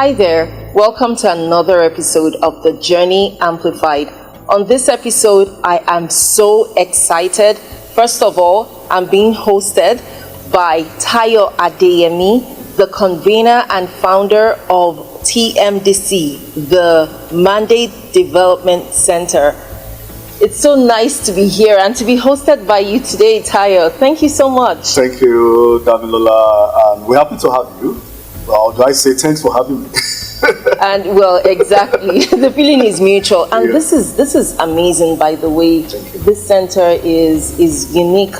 Hi there, welcome to another episode of The Journey Amplified. On this episode, I am so excited. First of all, I'm being hosted by Tayo Adeyemi, the convener and founder of TMDC, the Mandate Development Center. It's so nice to be here and to be hosted by you today, Tayo. Thank you so much. Thank you, Damilola, and we're happy to have you. Well, do I say thanks for having me? And well, exactly. The feeling is mutual. And Yeah. this is amazing, by the way. Thank you. This center is unique.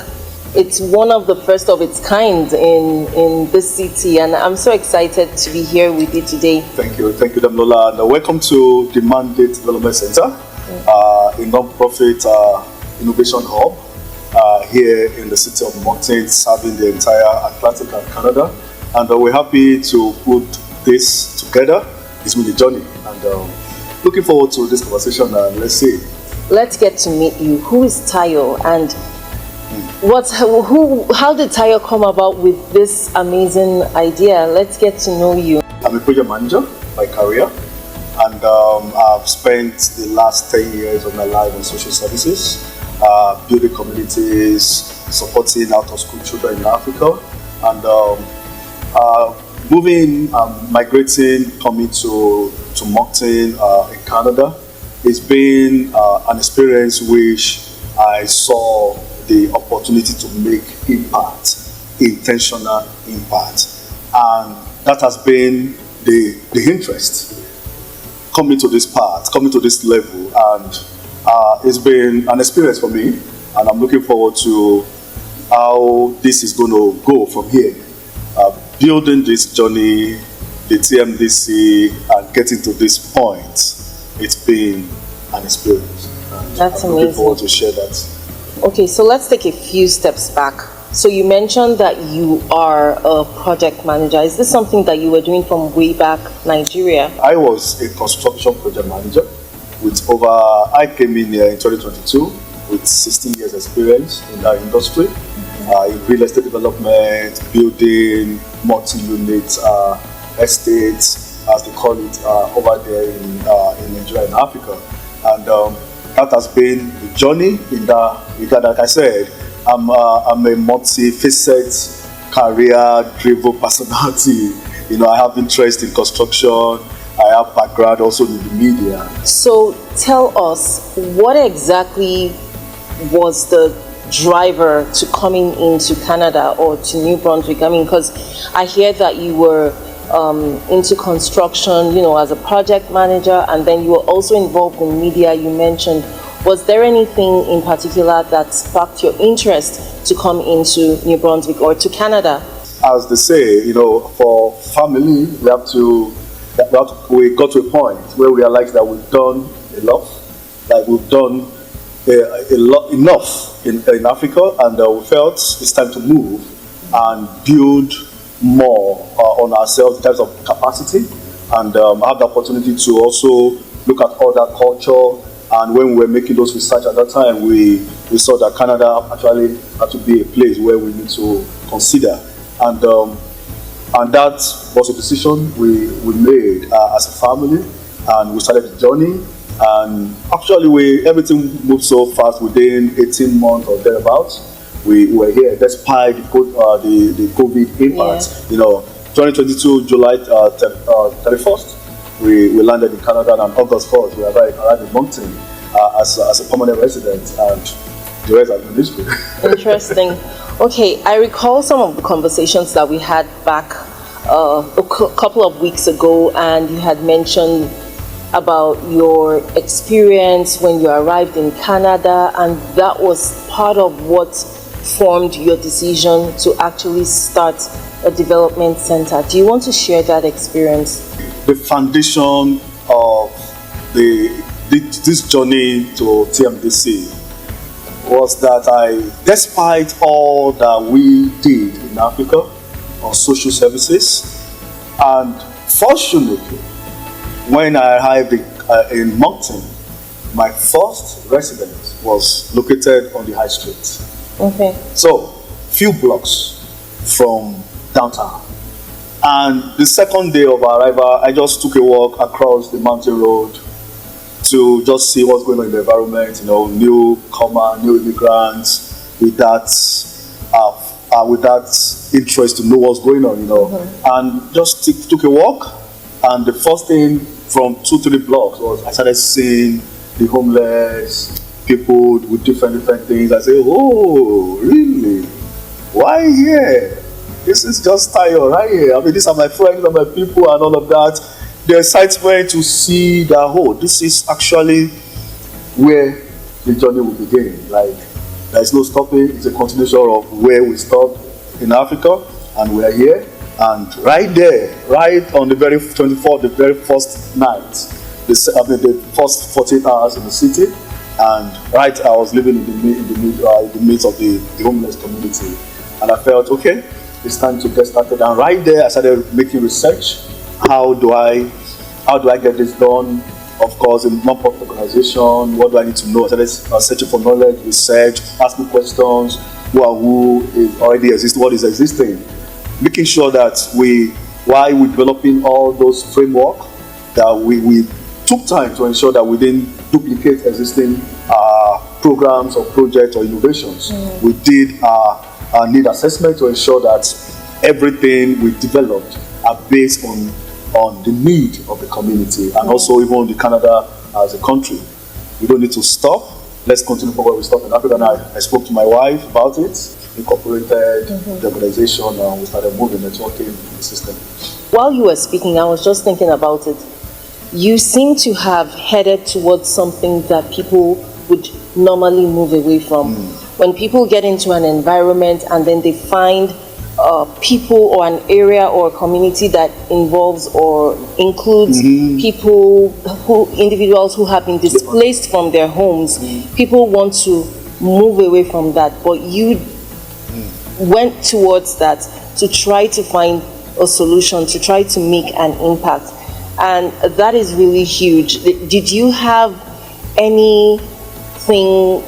It's one of the first of its kind in this city, and I'm so excited to be here with you today. Thank you, Damilola, and welcome to the Mandate Development Center, a non-profit innovation hub here in the city of Moncton, serving the entire Atlantic and Canada. And we're happy to put this together. It's been a journey, and looking forward to this conversation. Let's see. Let's get to meet you. Who is Tayo, and how did Tayo come about with this amazing idea? Let's get to know you. I'm a project manager by career, and I've spent the last 10 years of my life in social services, building communities, supporting out-of-school children in Africa, and migrating, coming to Moncton in Canada. It's been an experience which I saw the opportunity to make impact, intentional impact, and that has been the interest coming to this part, coming to this level, and it's been an experience for me, and I'm looking forward to how this is going to go from here. Building this journey, the TMDC, and getting to this point, it's been an experience. And That's I'm amazing. looking forward to share that. Okay, so let's take a few steps back. So you mentioned that you are a project manager. Is this something that you were doing from way back Nigeria? I was a construction project manager I came in here in 2022 with 16 years experience in that industry. In real estate development, building multi-unit estates, as they call it over there in Nigeria and Africa. And that has been the journey in that regard. Like I said, I'm a multi-facet, career-driven personality. You know, I have interest in construction. I have background also in the media. So tell us, what exactly was the driver to coming into Canada or to New Brunswick? I mean, because I hear that you were into construction, as a project manager, and then you were also involved in media, you mentioned. Was there anything in particular that sparked your interest to come into New Brunswick or to Canada? As they say, for family, we got to a point where we realized that we've done enough, like we've done enough in Africa, and we felt it's time to move and build more on ourselves in terms of capacity, and have the opportunity to also look at other culture. And when we were making those research at that time, we saw that Canada actually had to be a place where we need to consider, and that was a decision we made as a family, and we started the journey. And actually, everything moved so fast. Within 18 months or thereabouts, we were here despite the COVID impact. Yeah. 2022 July 31st, we landed in Canada, and on August 4th, we arrived in Moncton as a permanent resident, and the rest has been history. Interesting. Okay, I recall some of the conversations that we had back a couple of weeks ago, and you had mentioned about your experience when you arrived in Canada, and that was part of what formed your decision to actually start a development center. Do you want to share that experience? The foundation of this journey to TMDC was that despite all that we did in Africa on social services, and fortunately, when I arrived in Moncton, my first residence was located on the high street. Okay. So, few blocks from downtown. And the second day of our arrival, I just took a walk across the mountain road to just see what's going on in the environment, newcomer, new immigrants, with that interest to know what's going on, and just took a walk. And the first thing from 2-3 blocks was I started seeing the homeless, people with different things. I say, oh, really? Why here? This is just Tayo right here. I mean, these are my friends and my people and all of that. The excitement to see that, this is actually where the journey will begin. Like, there is no stopping. It's a continuation of where we stopped in Africa, and we are here. And right there, right on the very 24th, the very first night, the first 48 hours in the city, and I was living in the midst of the homeless community, and I felt, okay, it's time to get started. And right there, I started making research. How do I get this done? Of course, in non-profit organization, what do I need to know? I started searching for knowledge, research, asking questions. Who is already existing? What is existing? Making sure that while we're developing all those framework, that we took time to ensure that we didn't duplicate existing programs or projects or innovations. We did a need assessment to ensure that everything we developed are based on the need of the community, and also even the Canada as a country. We don't need to stop. Let's continue from where we stopped in Africa. And I spoke to my wife about it, incorporated the organization, and we started moving, networking in the system. While you were speaking, I was just thinking about it. You seem to have headed towards something that people would normally move away from. When people get into an environment and then they find people or an area or a community that involves or includes individuals who have been displaced from their homes, people want to move away from that. But you went towards that to try to find a solution, to try to make an impact. And that is really huge. Did you have anything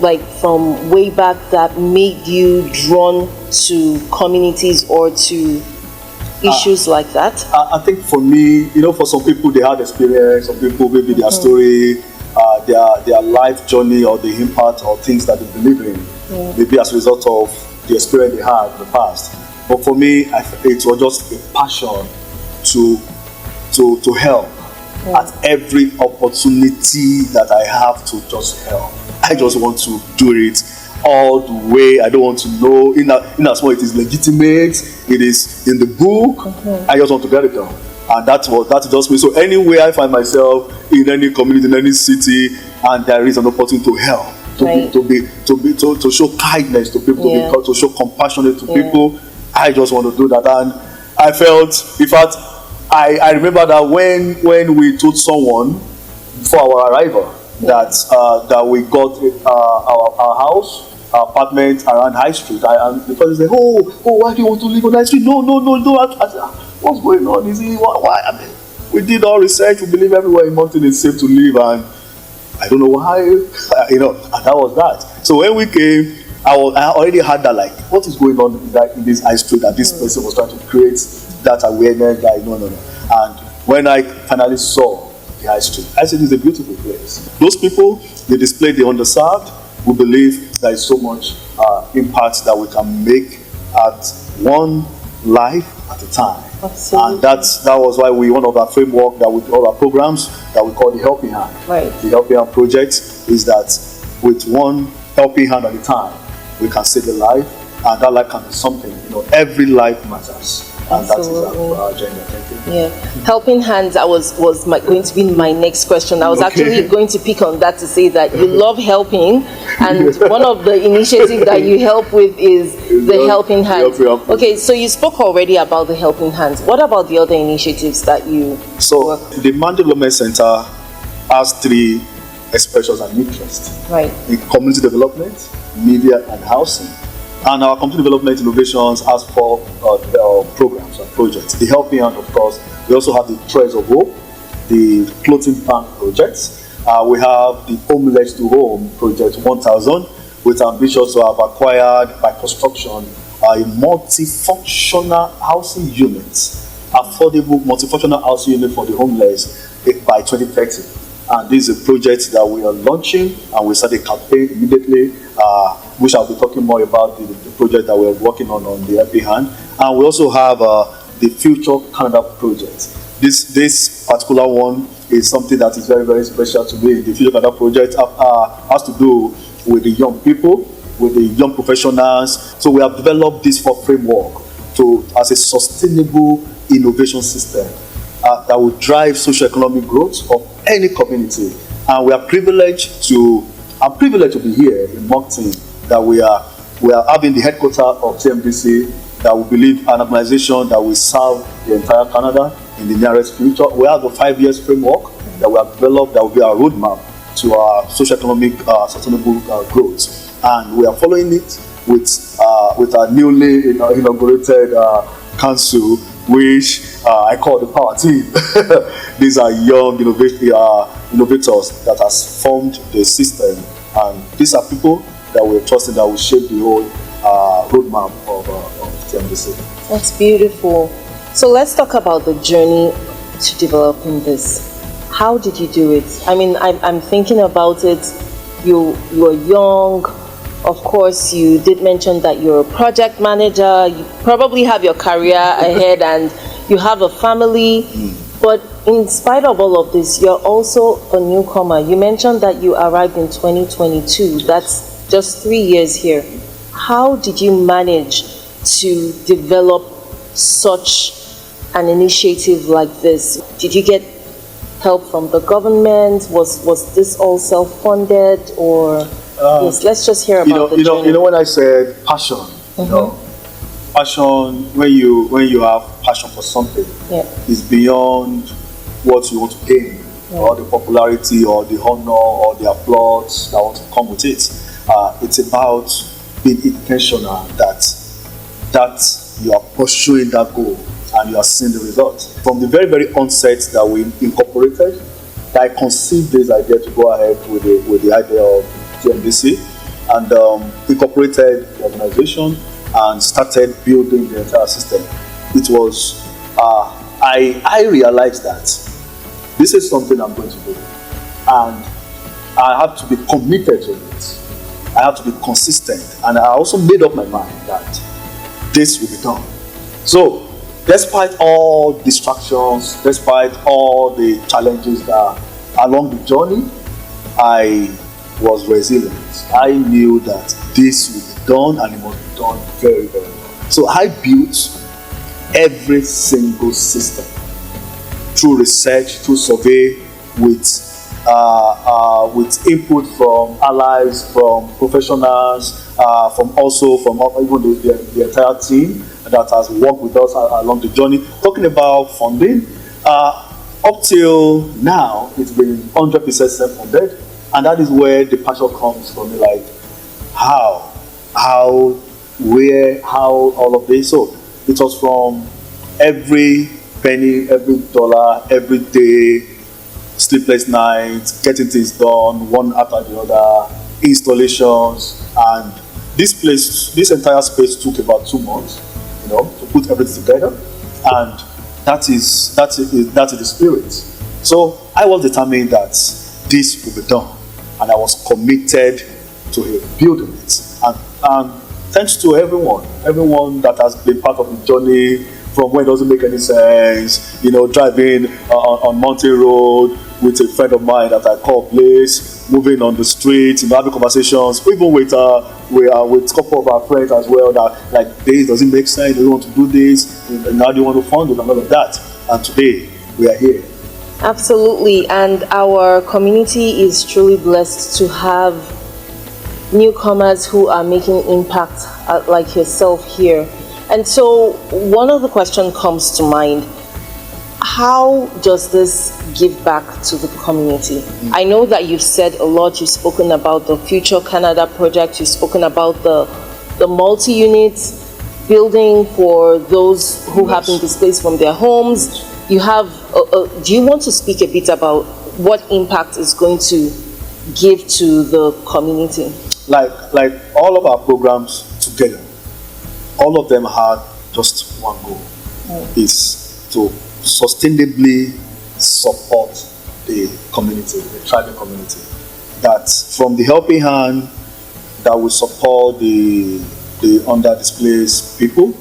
like from way back that made you drawn to communities or to issues like that? I think for me, for some people they had experience, some people maybe their story, their life journey or the impact or things that they believe in, maybe as a result of the experience they had in the past. But for me, it was just a passion to help at every opportunity that I have to just help. I just want to do it all the way. I don't want to know in as much it is legitimate, it is in the book. I just want to get it done, and that's just me. So anywhere I find myself in any community, in any city, and there is an opportunity to help, to show kindness to people, to show compassion to people, I just want to do that. And I felt, in fact, I remember that when we told someone before our arrival that we got our house, our apartment around High Street, and the person said, "Oh, why do you want to live on High Street? No. I said, what's going on? Is it why? I mean, we did all research. We believe everywhere in Moncton is safe to live, and I don't know why, and that was that. So when we came, I already had that, like, what is going on in this High Street that this person was trying to create that awareness, like, no. And when I finally saw the High Street, I said, it's a beautiful place. Those people, they display the underserved. We believe there is so much impact that we can make at one life at a time. Absolutely. And that was why one of our framework that we all our programs that we call the Helping Hand. Right. The Helping Hand project is that with one helping hand at a time, we can save a life, and that life can be something. Every life matters. And Absolutely. That is our agenda. Thank you. Yeah, helping hands. Was going to be my next question. I was actually going to pick on that to say that you love helping, and one of the initiatives that you help with is the helping hands. Okay, so you spoke already about the helping hands. What about the other initiatives that you? So the Moncton Development Center has 3 expressions and interests. Right. In community development, media, and housing. And our community development innovations has 4 programs and projects. The Helping Hand, of course. We also have the Threads of Hope, the Clothing Bank projects. We have the Homeless to Home project 1000, with ambitions to have acquired by construction a multifunctional housing unit affordable multifunctional housing unit for the homeless by 2030. And this is a project that we are launching, and we started a campaign immediately, which I'll be talking more about the project that we're working on the helping hand. And we also have the Future Canada project. This particular one is something that is very, very special to me. The Future Canada project has to do with the young people, with the young professionals. So we have developed this for framework as a sustainable innovation system that will drive socio-economic growth of any community. And I'm privileged to be here in Moncton, that we are having the headquarters of TMDC, that we believe an organization that will serve the entire Canada in the nearest future. We have a 5 years framework that we have developed that will be our roadmap to our socio-economic sustainable growth. And we are following it with our newly inaugurated council, which I call the power team. These are young innovators that has formed the system, and these are people that we're trusting that will shape the whole roadmap of TMDC. That's beautiful. So let's talk about the journey to developing this. How did you do it? I mean, I'm thinking about it. You were young. Of course, you did mention that you're a project manager. You probably have your career ahead and you have a family. But in spite of all of this, you're also a newcomer. You mentioned that you arrived in 2022. That's just 3 years here. How did you manage to develop such an initiative like this? Did you get help from the government? Was this all self-funded, or yes? Let's just hear about the journey. You know when I said passion, passion, when you have passion for something, is beyond what you want to gain, or the popularity, or the honor, or the applause that want to come with it. It's about being intentional that you are pursuing that goal and you are seeing the results. From the very, very onset that we incorporated, I conceived this idea to go ahead with the idea of TMDC, and incorporated the organization and started building the entire system. It was, I realized that this is something I'm going to do, and I have to be committed to it. I have to be consistent, and I also made up my mind that this will be done. So, despite all distractions, despite all the challenges that along the journey, I was resilient. I knew that this will be done, and it must be done very, very well. So I built every single system through research, through survey, with input from allies, from professionals, from even the entire team that has worked with us along the journey. Talking about funding, up till now, it's been 100% self-funded, and that is where the passion comes from. Like, how, where, how, all of this. So it was from every penny, every dollar, every day, sleepless nights, getting things done, one after the other, installations, and this entire space took about 2 months, to put everything together, and that is the spirit. So I was determined that this will be done, and I was committed to building it. And thanks to everyone that has been part of the journey, from where it doesn't make any sense, driving on Mountain Road with a friend of mine that I call Blaze, moving on the street, having conversations, even with a couple of our friends as well, that like, this doesn't make sense, they don't want to do this, and how do you want to fund it, and all of that. And today, we are here. Absolutely, and our community is truly blessed to have newcomers who are making impact like yourself here. And so one of the questions comes to mind: how does this give back to the community? I know that you've said a lot. You've spoken about the Future Canada project. You've spoken about the multi-unit building for those who have been displaced from their homes. You have. Do you want to speak a bit about what impact is going to give to the community? Like all of our programs together, all of them had just one goal: is to sustainably support the community, the tribal community. That from the helping hand that will support the under-displaced people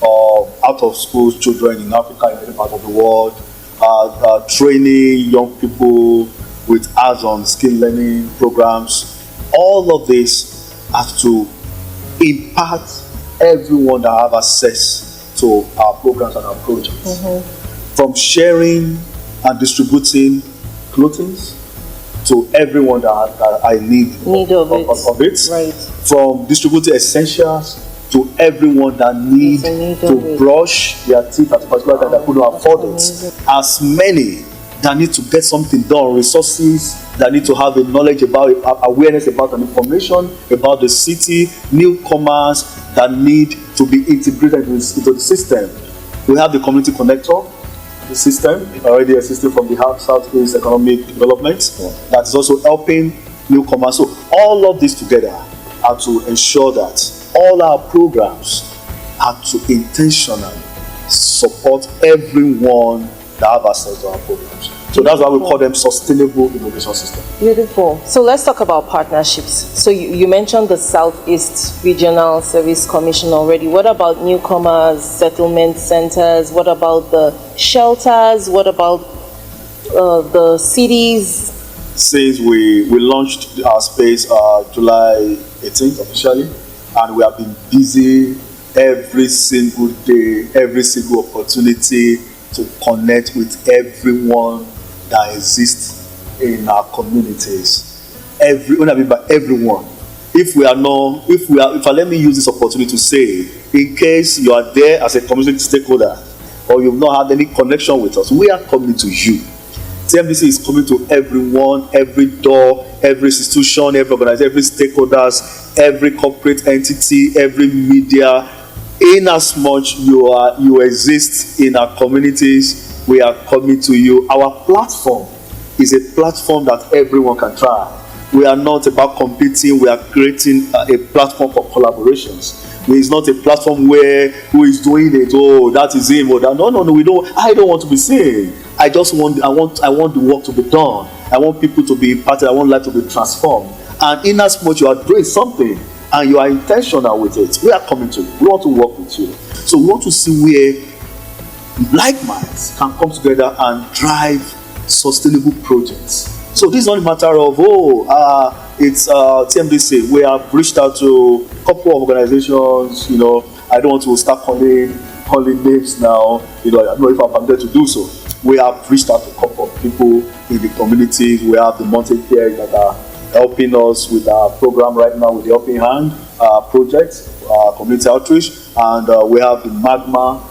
or out of school children in Africa and any part of the world, training young people with hands-on skill learning programs. All of this has to impact everyone that have access to our programs and our projects. From sharing and distributing clothing to everyone that I need of it. Right. From distributing essentials to everyone that need to brush their teeth at a particular time that couldn't afford it. As many that need to get something done, resources, that need to have a knowledge about, awareness about and information about the city, newcomers that need to be integrated into the system. We have the community connector, the system already existing from the Southeast Economic Development that is also helping newcomers. So all of this together are to ensure that all our programs are to intentionally support everyone that have access to our programs. So that's why we call them sustainable innovation systems. Beautiful. So let's talk about partnerships. So you mentioned the Southeast Regional Service Commission already. What about newcomers, settlement centers? What about the shelters? What about the cities? Since we launched our space July 18th officially, and we have been busy every single day, every single opportunity to connect with everyone that exists in our communities. Everyone. Let me use this opportunity to say, in case you are there as a community stakeholder or you've not had any connection with us, we are coming to you. TMDC is coming to everyone, every door, every institution, every organization, every stakeholders, every corporate entity, every media. In as much you exist in our communities, we are coming to you. Our platform is a platform that everyone can try. We are not about competing. We are creating a platform for collaborations. It's not a platform where who is doing it. Oh, that is him or that. No. We don't. I don't want to be seen. I want the work to be done. I want people to be impacted. I want life to be transformed. And in as much you are doing something and you are intentional with it, we are coming to you. We want to work with you. So we want to see where like minds can come together and drive sustainable projects. So this is not a matter of it's TMDC. We have reached out to a couple of organizations. I don't want to start calling names now. I don't know if I'm permitted to do so. We have reached out to a couple of people in the communities. We have the Moncton that are helping us with our program right now with the Helping Hand project, community outreach, and we have the Magma.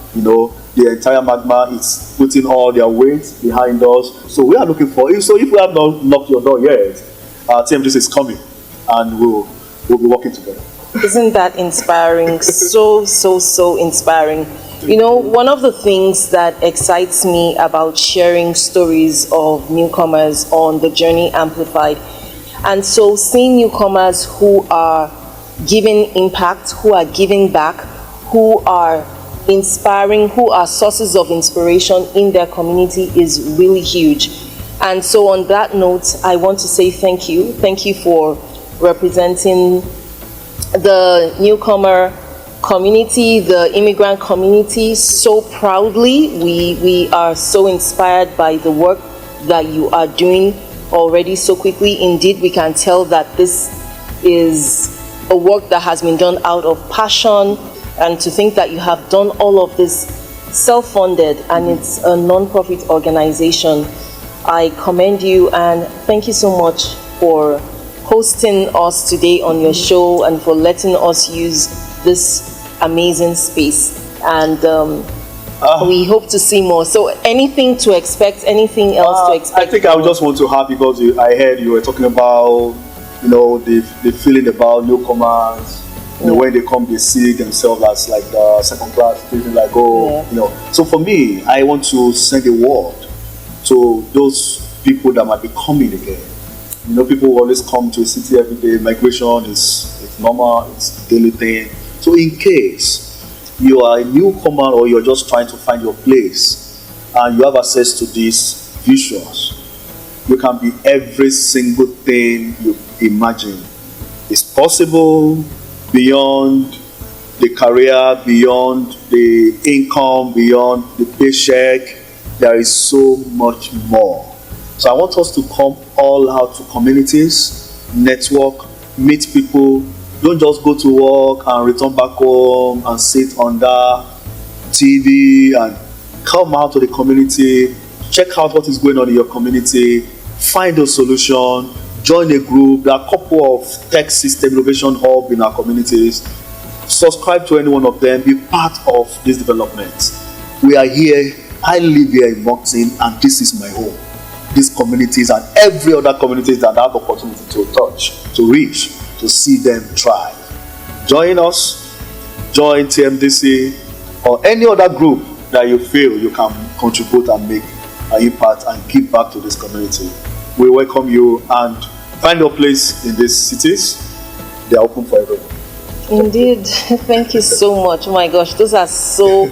The entire Magma is putting all their weight behind us. So we are looking for you. So if we have not knocked your door yet, TMDC is coming, and we'll be working together. Isn't that inspiring? So inspiring. One of the things that excites me about sharing stories of newcomers on the Journey Amplified, and so seeing newcomers who are giving impact, who are giving back, who are inspiring, who are sources of inspiration in their community is really huge. And so on that note, I want to say thank you. Thank you for representing the newcomer community, the immigrant community so proudly. We are so inspired by the work that you are doing already so quickly. Indeed, we can tell that this is a work that has been done out of passion, and to think that you have done all of this self-funded and it's a non-profit organization. I commend you and thank you so much for hosting us today on your show and for letting us use this amazing space. And we hope to see more. So anything to expect, anything else to expect? I think I just want to have, because I heard you were talking about, the feeling about newcomers. When they come, they see themselves as like the second class, thinking like, So for me, I want to send a word to those people that might be coming again. People always come to a city every day. Migration is normal, it's a daily thing. So in case you are a newcomer or you're just trying to find your place, and you have access to these visuals, you can be every single thing you imagine. It's possible beyond the career, beyond the income, beyond the paycheck. There is so much more. So I want us to come all out to communities, network, meet people. Don't just go to work and return back home and sit under TV, and come out to the community, check out what is going on in your community, find a solution, join a group. There are a couple of tech system innovation hub in our communities. Subscribe to any one of them, be part of this development. We are here, I live here in Moncton, and this is my home. These communities and every other communities that I have the opportunity to touch, to reach, to see them thrive. Join us, join TMDC or any other group that you feel you can contribute and make an impact and give back to this community. We welcome you, and find your place in these cities. They are open for everyone. Indeed. Thank you so much. Oh my gosh, those are so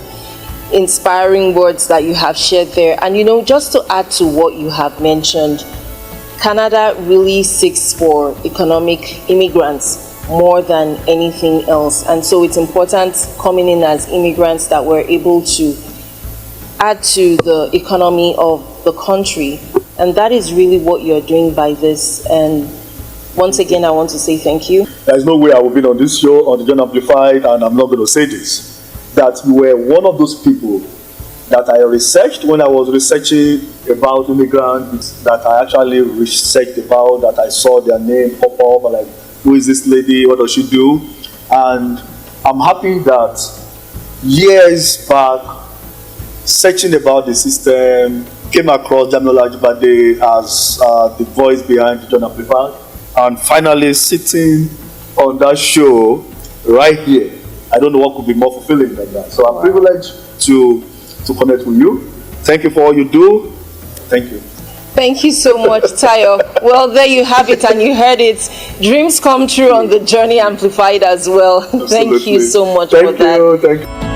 inspiring words that you have shared there. And just to add to what you have mentioned, Canada really seeks for economic immigrants more than anything else. And so it's important coming in as immigrants that we're able to add to the economy of the country. And that is really what you're doing by this. And once again, I want to say thank you. There's no way I will be on this show, on the Journey Amplified, and I'm not going to say this, that you were one of those people that I researched when I was researching about immigrants, that I actually researched about, that I saw their name pop up, and like, who is this lady, what does she do? And I'm happy that years back, searching about the system, came across Jamil Ajibade as the voice behind the Journey Amplified, and finally sitting on that show right here. I don't know what could be more fulfilling than that. So I'm privileged to connect with you. Thank you for all you do. Thank you. Thank you so much, Tayo. Well, there you have it, and you heard it. Dreams come true on the Journey Amplified as well. Thank you so much for that. Thank you.